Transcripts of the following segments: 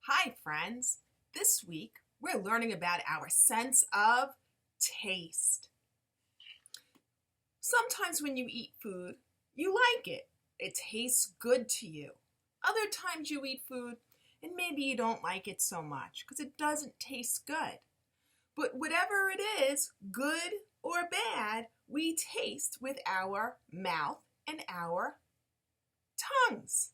Hi, friends. This week we're learning about our sense of taste. Sometimes when you eat food, you like it. It tastes good to you. Other times you eat food and maybe you don't like it so much because it doesn't taste good. But whatever it is, good or bad, we taste with our mouth and our tongues.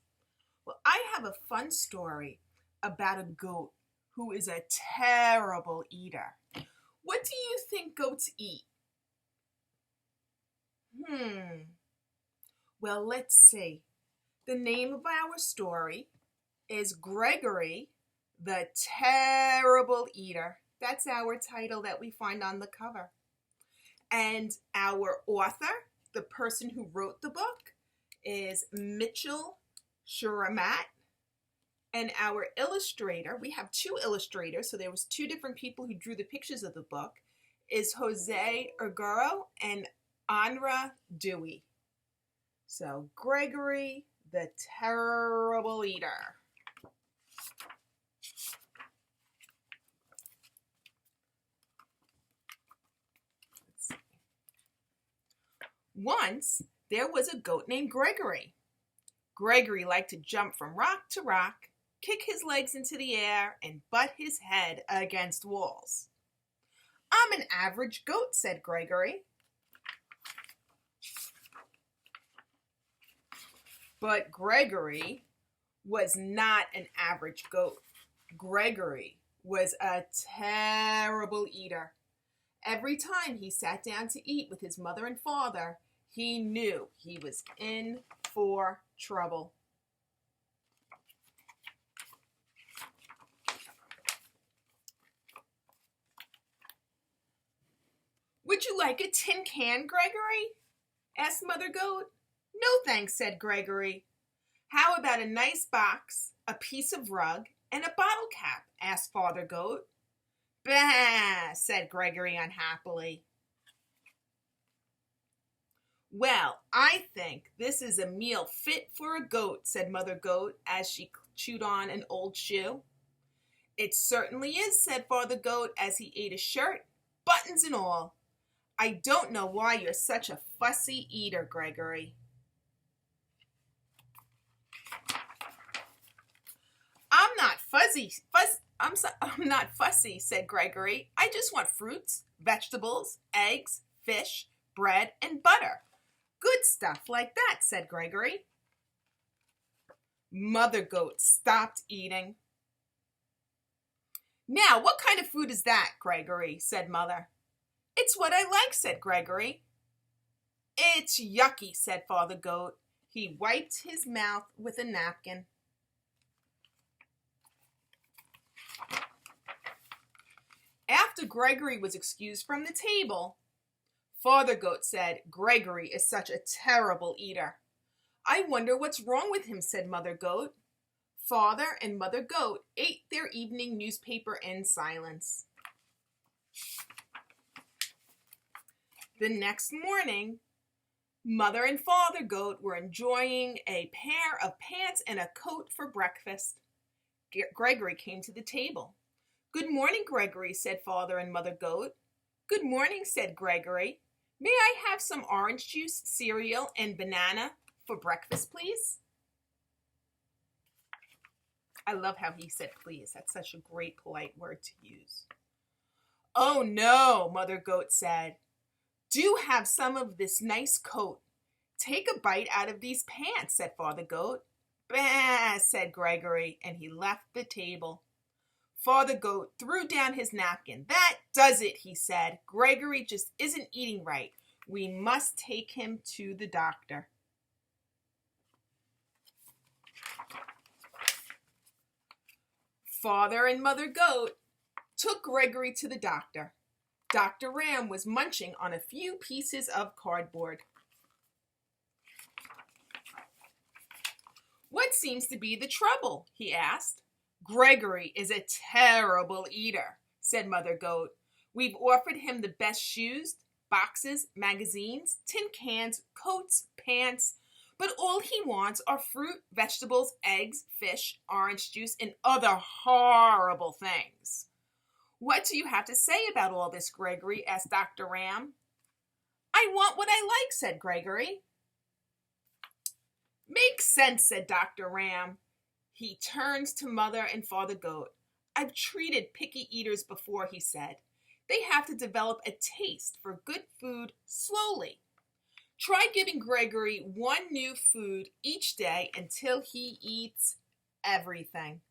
Well, I have a fun story about a goat who is a terrible eater. What do you think goats eat? Well, let's see. The name of our story is Gregory, the Terrible Eater. That's our title that we find on the cover. And our author, the person who wrote the book, is Mitchell Shuramat. And our illustrator, we have two illustrators, so there was two different people who drew the pictures of the book, is Jose Erguro and Anra Dewey. So Gregory, the Terrible Eater. Once, there was a goat named Gregory. Gregory liked to jump from rock to rock, kick his legs into the air, and butt his head against walls. I'm an average goat, said Gregory. But Gregory was not an average goat. Gregory was a terrible eater. Every time he sat down to eat with his mother and father, he knew he was in for trouble. Would you like a tin can, Gregory? Asked Mother Goat. No thanks, said Gregory. How about a nice box, a piece of rug, and a bottle cap? Asked Father Goat. Bah, said Gregory unhappily. Well, I think this is a meal fit for a goat, said Mother Goat as she chewed on an old shoe. It certainly is, said Father Goat as he ate a shirt, buttons and all. I don't know why you're such a fussy eater, Gregory. I'm not fussy, said Gregory. I just want fruits, vegetables, eggs, fish, bread, and butter. Good stuff like that, said Gregory. Mother Goat stopped eating. Now, what kind of food is that, Gregory? Said Mother. It's what I like, said Gregory. It's yucky, said Father Goat. He wiped his mouth with a napkin. After Gregory was excused from the table, Father Goat said, Gregory is such a terrible eater. I wonder what's wrong with him, said Mother Goat. Father and Mother Goat ate their evening newspaper in silence. The next morning, Mother and Father Goat were enjoying a pair of pants and a coat for breakfast. Gregory came to the table. Good morning, Gregory, said Father and Mother Goat. Good morning, said Gregory. May I have some orange juice, cereal, and banana for breakfast, please? I love how he said please. That's such a great, polite word to use. Oh, no, Mother Goat said. Do have some of this nice coat. Take a bite out of these pants, said Father Goat. Bah, said Gregory, and he left the table. Father Goat threw down his napkin. That does it, he said. Gregory just isn't eating right. We must take him to the doctor. Father and Mother Goat took Gregory to the doctor. Dr. Ram was munching on a few pieces of cardboard. What seems to be the trouble? He asked. Gregory is a terrible eater, said Mother Goat. We've offered him the best shoes, boxes, magazines, tin cans, coats, pants, But all he wants are fruit, vegetables, eggs, fish, orange juice, and other horrible things. What do you have to say about all this, Gregory? Asked Dr. Ram. I want what I like, said Gregory. Makes sense, said Dr. Ram. He turns to Mother and Father Goat. I've treated picky eaters before, he said. They have to develop a taste for good food slowly. Try giving Gregory one new food each day until he eats everything.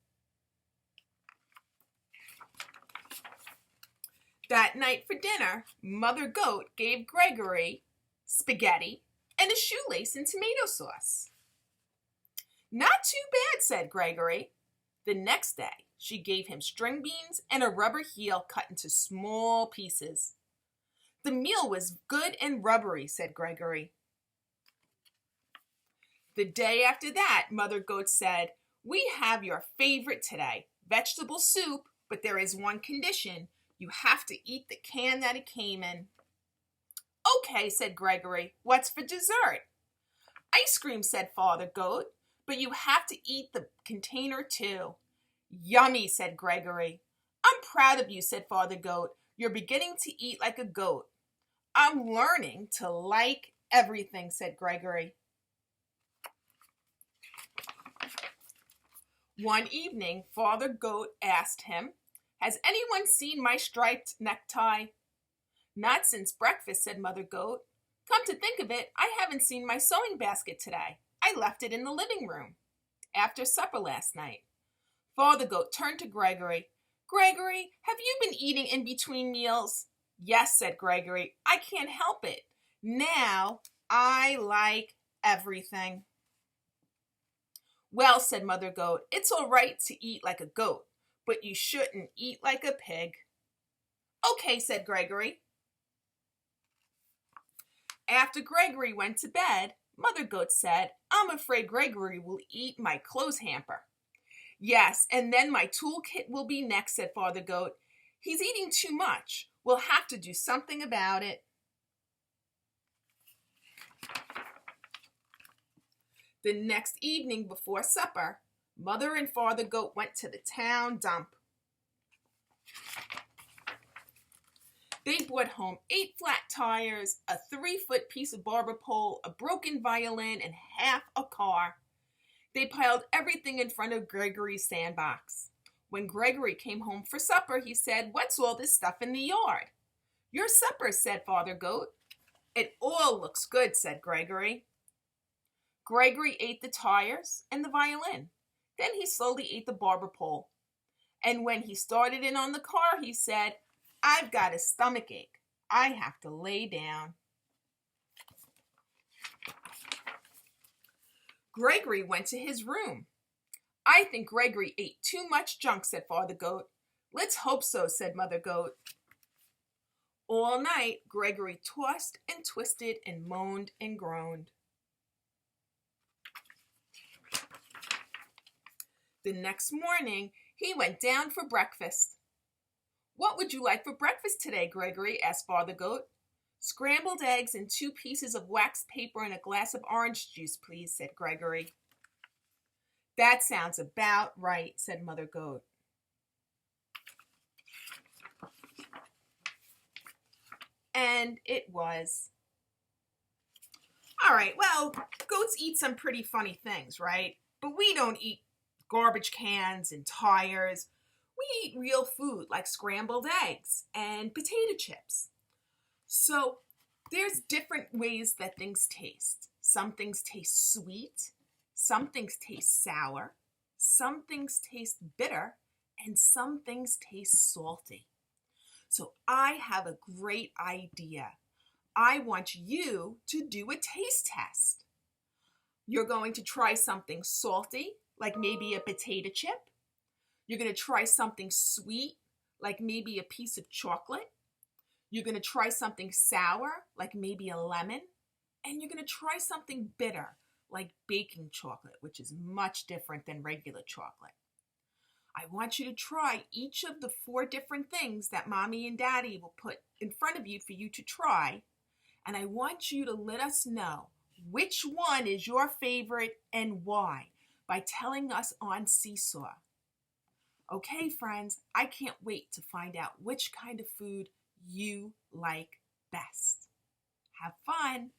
That night for dinner, Mother Goat gave Gregory spaghetti and a shoelace and tomato sauce. Not too bad, said Gregory. The next day, she gave him string beans and a rubber heel cut into small pieces. The meal was good and rubbery, said Gregory. The day after that, Mother Goat said, we have your favorite today, vegetable soup, but there is one condition. You have to eat the can that it came in. Okay, said Gregory. What's for dessert? Ice cream, said Father Goat, but you have to eat the container too. Yummy, said Gregory. I'm proud of you, said Father Goat. You're beginning to eat like a goat. I'm learning to like everything, said Gregory. One evening, Father Goat asked him, has anyone seen my striped necktie? Not since breakfast, said Mother Goat. Come to think of it, I haven't seen my sewing basket today. I left it in the living room after supper last night. Father Goat turned to Gregory. Gregory, have you been eating in between meals? Yes, said Gregory. I can't help it. Now I like everything. Well, said Mother Goat, it's all right to eat like a goat, but you shouldn't eat like a pig. Okay, said Gregory. After Gregory went to bed, Mother Goat said, I'm afraid Gregory will eat my clothes hamper. Yes, and then my toolkit will be next, said Father Goat. He's eating too much. We'll have to do something about it. The next evening before supper, Mother and Father Goat went to the town dump. They brought home 8 flat tires, a 3-foot piece of barber pole, a broken violin, and half a car. They piled everything in front of Gregory's sandbox. When Gregory came home for supper, he said, what's all this stuff in the yard? Your supper, said Father Goat. It all looks good, said Gregory. Gregory ate the tires and the violin. Then he slowly ate the barber pole. And when he started in on the car, he said, I've got a stomach ache. I have to lay down. Gregory went to his room. I think Gregory ate too much junk, said Father Goat. Let's hope so, said Mother Goat. All night, Gregory tossed and twisted and moaned and groaned. The next morning, he went down for breakfast. What would you like for breakfast today, Gregory? Asked Father Goat. Scrambled eggs and 2 pieces of wax paper and a glass of orange juice, please, said Gregory. That sounds about right, said Mother Goat. And it was. All right, well, goats eat some pretty funny things, right? But we don't eat garbage cans and tires. We eat real food like scrambled eggs and potato chips. So there's different ways that things taste. Some things taste sweet, some things taste sour, some things taste bitter, and some things taste salty. So I have a great idea. I want you to do a taste test. You're going to try something salty, like maybe a potato chip. You're going to try something sweet, like maybe a piece of chocolate. You're going to try something sour, like maybe a lemon. And you're going to try something bitter, like baking chocolate, which is much different than regular chocolate. I want you to try each of the 4 different things that Mommy and Daddy will put in front of you for you to try. And I want you to let us know which one is your favorite and why by telling us on Seesaw. Okay, friends, I can't wait to find out which kind of food you like best. Have fun!